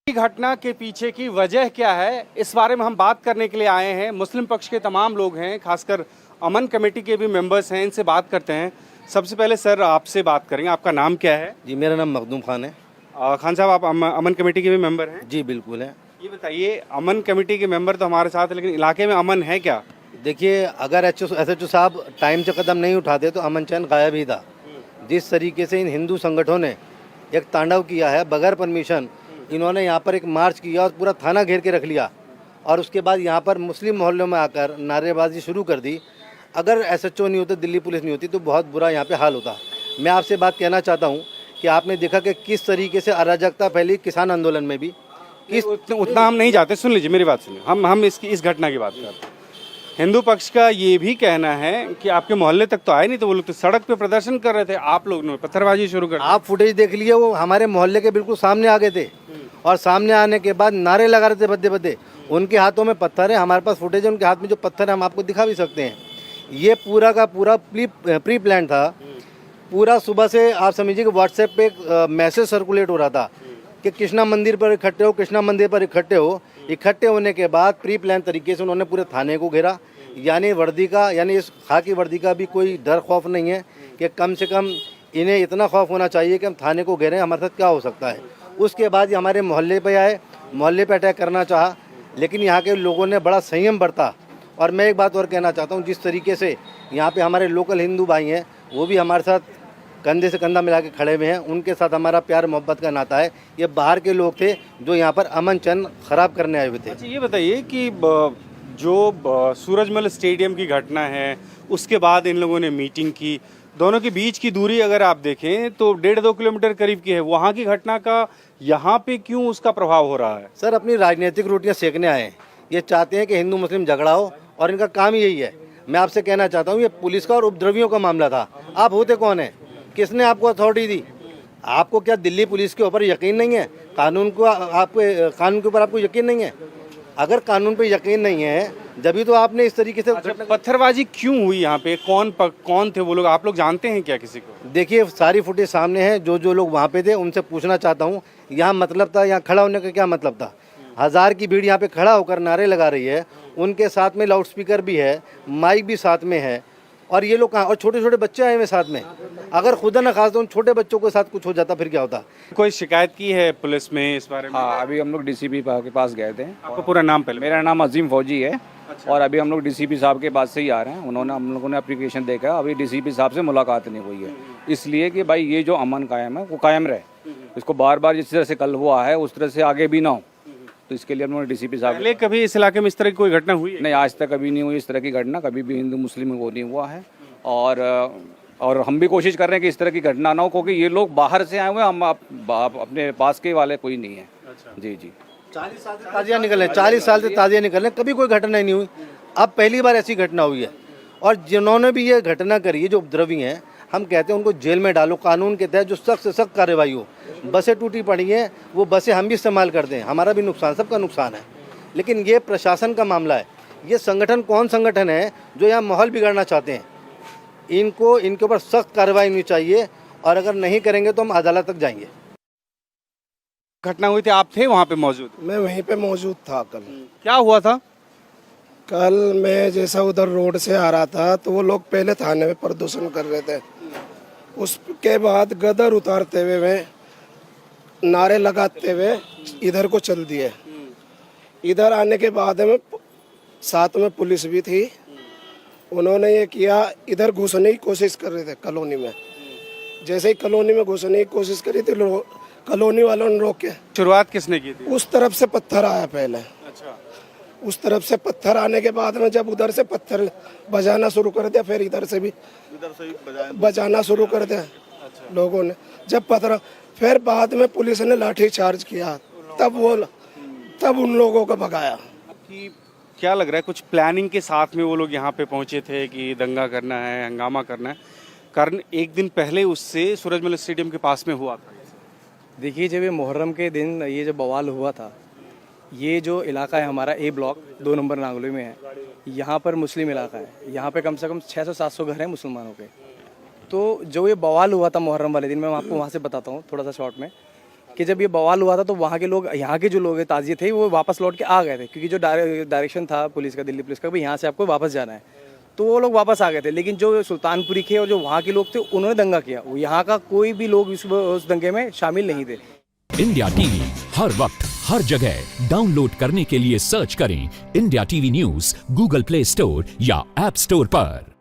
घटना के पीछे की वजह क्या है, इस बारे में हम बात करने के लिए आए हैं। मुस्लिम पक्ष के तमाम लोग हैं, खासकर अमन कमेटी के भी मेंबर्स हैं, इनसे बात करते हैं। सबसे पहले सर आपसे बात करेंगे, आपका नाम क्या है? जी मेरा नाम मखदूम खान है। खान साहब, आप अमन कमेटी के भी मेंबर हैं? जी बिल्कुल है। ये बताइए, अमन कमेटी के मेंबर तो हमारे साथ है, लेकिन इलाके में अमन है क्या? देखिए, अगर SHO साहब टाइम से कदम नहीं उठाते तो अमन चैन गायब ही था। जिस तरीके से इन हिंदू संगठनों ने एक तांडव किया है, बगैर परमिशन इन्होंने यहाँ पर एक मार्च किया और पूरा थाना घेर के रख लिया, और उसके बाद यहाँ पर मुस्लिम मोहल्लों में आकर नारेबाजी शुरू कर दी। अगर SHO नहीं होते, दिल्ली पुलिस नहीं होती, तो बहुत बुरा यहाँ पे हाल होता। मैं आपसे बात कहना चाहता हूँ कि आपने देखा कि किस तरीके से अराजकता फैली किसान आंदोलन में भी। उतना हम नहीं जाते, सुन लीजिए मेरी बात सुनिए। हम इस घटना की बात करते हैं। हिंदू पक्ष का ये भी कहना है कि आपके मोहल्ले तक तो आए नहीं, तो वो लोग तो सड़क पे प्रदर्शन कर रहे थे, आप लोग ने पत्थरबाजी शुरू कर दी। आप फुटेज देख लिए, वो हमारे मोहल्ले के बिल्कुल सामने आ गए थे, और सामने आने के बाद नारे लगा रहे थे बद्दे बद्दे। उनके हाथों में पत्थर है, हमारे पास फुटेज है, उनके हाथ में जो पत्थर है हम आपको दिखा भी सकते हैं। ये पूरा का पूरा प्री प्लान था। पूरा सुबह से आप समझिए कि व्हाट्सएप पे एक मैसेज सर्कुलेट हो रहा था कि कृष्णा मंदिर पर इकट्ठे हो, कृष्णा मंदिर पर इकट्ठे हो। इकट्ठे होने के बाद प्री प्लान तरीके से उन्होंने पूरे थाने को घेरा। यानी वर्दी का, यानी इस खाकी वर्दी का भी कोई डर खौफ नहीं है कि कम से कम इन्हें इतना खौफ होना चाहिए कि हम थाने को घेरें, हमारे साथ क्या हो सकता है। उसके बाद ये हमारे मोहल्ले पे आए, मोहल्ले पे अटैक करना चाहा, लेकिन यहाँ के लोगों ने बड़ा संयम बरता। और मैं एक बात और कहना चाहता हूँ, जिस तरीके से यहाँ पे हमारे लोकल हिंदू भाई हैं, वो भी हमारे साथ कंधे से कंधा मिला के खड़े हुए हैं। उनके साथ हमारा प्यार मोहब्बत का नाता है। ये बाहर के लोग थे जो यहाँ पर अमन चैन खराब करने आए हुए थे। अच्छा, ये बताइए कि जो सूरजमल स्टेडियम की घटना है, उसके बाद इन लोगों ने मीटिंग की, दोनों के बीच की दूरी अगर आप देखें तो 1.5-2 किलोमीटर करीब की है। वहाँ की घटना का यहाँ पे क्यों उसका प्रभाव हो रहा है? सर, अपनी राजनीतिक रोटियां सेकने आए हैं। ये चाहते हैं कि हिंदू मुस्लिम झगड़ा हो, और इनका काम यही है। मैं आपसे कहना चाहता हूँ, ये पुलिस का और उपद्रवियों का मामला था। आप होते कौन है? किसने आपको अथॉरिटी दी? आपको क्या दिल्ली पुलिस के ऊपर यकीन नहीं है? कानून के ऊपर आपको यकीन नहीं है? अगर कानून पे यकीन नहीं है, जब तो आपने इस तरीके से पत्थरबाजी क्यों हुई यहाँ पे? कौन थे वो लोग, आप लोग जानते हैं क्या किसी को? देखिए, सारी फुटेज सामने है। जो लोग वहाँ पे थे उनसे पूछना चाहता हूँ, यहाँ मतलब था, यहाँ खड़ा होने का क्या मतलब था? हज़ार की भीड़ यहाँ पे खड़ा होकर नारे लगा रही है, उनके साथ में लाउड स्पीकर भी है, माइक भी साथ में है, और ये लोग कहाँ? और छोटे छोटे बच्चे आए हुए साथ में। अगर खुदा न खास उन छोटे बच्चों के साथ कुछ हो जाता फिर क्या होता? कोई शिकायत की है पुलिस में इस बारे में? हाँ, अभी हम लोग DCP के पास गए थे। आपका पूरा नाम पहले? मेरा नाम अजीम फौजी है। और अभी हम लोग DCP साहब के पास से ही आ रहे हैं। हम लोगों ने एप्लीकेशन देखा, अभी DCP साहब से मुलाकात नहीं हुई है, इसलिए कि भाई ये जो अमन कायम है वो कायम रहे, इसको बार बार जिस तरह से कल हुआ है उस तरह से आगे भी ना हो, तो इसके लिए हम लोगों ने DCP साहब। पहले कभी इस इलाके में इस तरह की कोई घटना हुई है? नहीं, आज तक कभी नहीं हुई इस तरह की घटना, कभी भी हिंदू मुस्लिम में वो नहीं हुआ है। और हम भी कोशिश कर रहे हैं कि इस तरह की घटना ना हो, क्योंकि ये लोग बाहर से आए हुए हैं, हम अपने पास के वाले कोई नहीं है। जी जी, 40 साल से ताजिया निकले, 40 साल से ताजिया निकले, कभी कोई घटना नहीं हुई। अब पहली बार ऐसी घटना हुई है। और जिन्होंने भी ये घटना करी है, जो उपद्रवी हैं, हम कहते हैं उनको जेल में डालो, कानून के तहत जो सख्त से सख्त कार्रवाई हो। बसें टूटी पड़ी हैं, वो बसें हम भी इस्तेमाल करते हैं, हमारा भी नुकसान, सबका नुकसान है। लेकिन ये प्रशासन का मामला है। ये संगठन कौन संगठन है जो यहाँ माहौल बिगाड़ना चाहते हैं? इनके ऊपर सख्त कार्रवाई होनी चाहिए, और अगर नहीं करेंगे तो हम अदालत तक जाएंगे। घटना हुई थी, आप थे वहाँ पे मौजूद? मैं वहीं पे मौजूद था कल। क्या हुआ था? कल मैं जैसा उधर रोड से आ रहा था तो वो लोग पहले थाने में प्रदर्शन कर रहे थे, उसके बाद गदर उतारते हुए वे नारे लगाते हुए इधर को चल दिए। इधर आने के बाद में साथ में पुलिस भी थी। उन्होंने ये किया, इधर घुसने की कोशिश कर रहे थे कॉलोनी में। जैसे ही कॉलोनी में घुसने की कोशिश करी थी, कॉलोनी वालों ने रोके। शुरुआत किसने की थी? उस तरफ से पत्थर आया पहले। अच्छा, उस तरफ से पत्थर आने के बाद में जब उधर से पत्थर बजाना शुरू कर दिया, फिर इधर से भी बजाना शुरू कर दिया लोगों ने। जब पत्थर, फिर बाद में पुलिस ने लाठी चार्ज किया, तब उन लोगों को भगाया। कि क्या लग रहा है, कुछ प्लानिंग के साथ में वो लोग यहाँ पे पहुंचे थे कि दंगा करना है, हंगामा करना है? कारण एक दिन पहले उससे सूरजमल स्टेडियम के पास में हुआ था। देखिए, जब ये मुहर्रम के दिन ये जो बवाल हुआ था, ये जो इलाका है हमारा A ब्लॉक 2 नंबर नांगलोई में है, यहाँ पर मुस्लिम इलाका है। यहाँ पे कम से कम 600-700 घर हैं मुसलमानों के। तो जो ये बवाल हुआ था मुहर्रम वाले दिन, मैं आपको वहाँ से बताता हूँ थोड़ा सा शॉर्ट में, कि जब ये बवाल हुआ था तो वहाँ के लोग, यहाँ के जो लोग ताजिए थे वो वापस लौट के आ गए थे, क्योंकि जो डायरेक्शन था पुलिस का, दिल्ली पुलिस का, भाई यहाँ से आपको वापस जाना है, तो वो लोग वापस आ गए थे। लेकिन जो सुल्तानपुरी के और जो वहाँ के लोग थे उन्होंने दंगा किया, वो यहाँ का कोई भी लोग उस दंगे में शामिल नहीं थे। इंडिया टीवी हर वक्त हर जगह डाउनलोड करने के लिए सर्च करें India TV news Google play store या ऐप स्टोर पर।